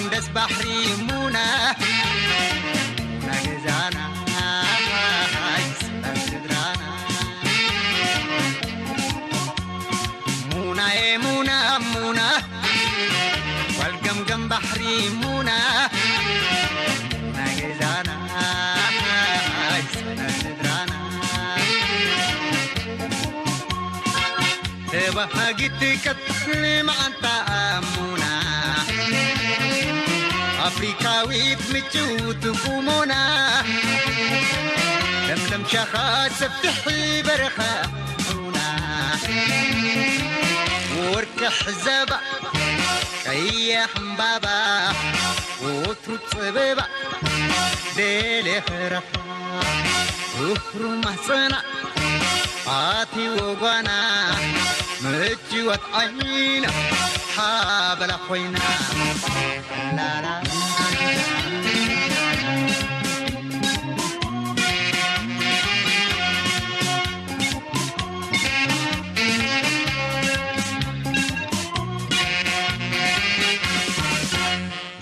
والدندس بحري منى نجزانا سدرانا منى منى منى والقمقم بحري منى نجزانا سدرانا تبهجتك تسلم عن تأمنا أفريقاوي بمجود قومنا لملم شخص فتحي برخة هنا ورك حزبة كي حنبابا وطرق صبابا ديلي خرفا وفرو محسنا عاتي وقوانا مجي وطعينا حابل أخوينا لا لا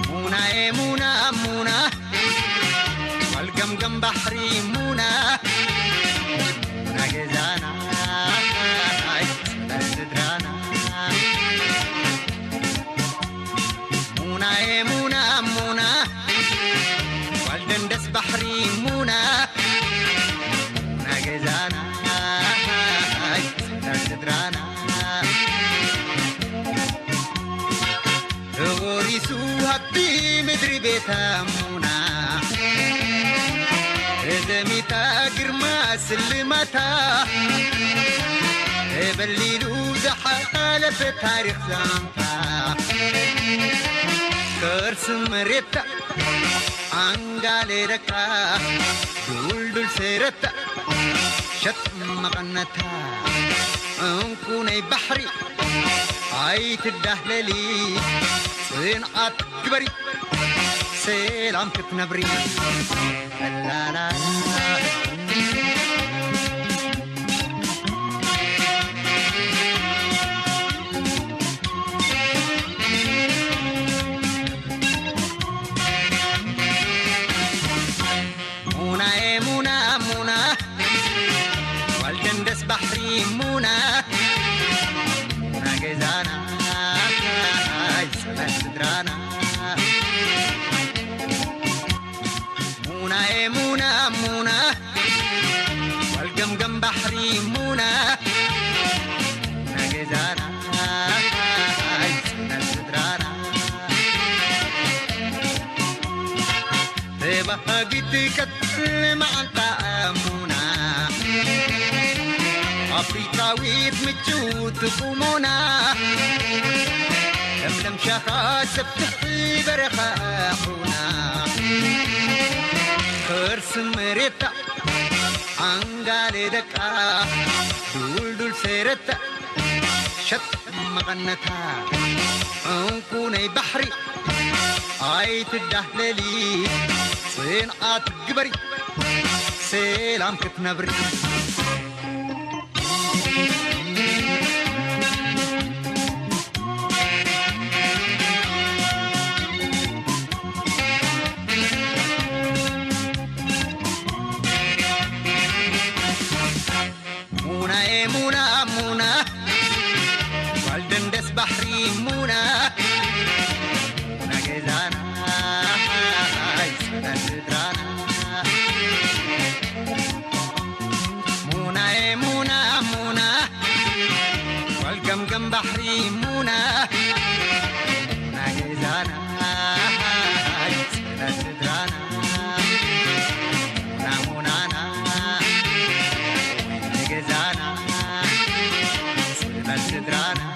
منى منى منى والقمقم بحري منى نجزانا سدرانا منى منى منى والدندس بحري منى نجزانا سدرانا غوريسو هبي مدري بيتا منى دميتا قرما سلمتا بالليل زحال في تاريخ زانتا كرس مريتا عنقالي ركا دول دول سيرتا شت مغنتا انكوني بحري عايت الدهللي صنعت جبري سلام تتنبري لا لا منى منى منى والدندس بحري منى نجزانا سدرانا منى منى منى والقمقم بحري منى نجزانا سدرانا تبهجتك تسلم عن تأمنا أفريقاوي بمجود قومنا لملم شخص فتحي برخة حونا خرس مريتا عنقالي دكا دول دول سيرتا شت مغنتا انكوني بحري عايت الدهللي صنعت جبري سلام كتنبري منى منى منى والدندس بحري منى نجزانا سدرانا منى منى منى والقمقم بحري منى نجزانا سدرانا منى نجزانا سدرانا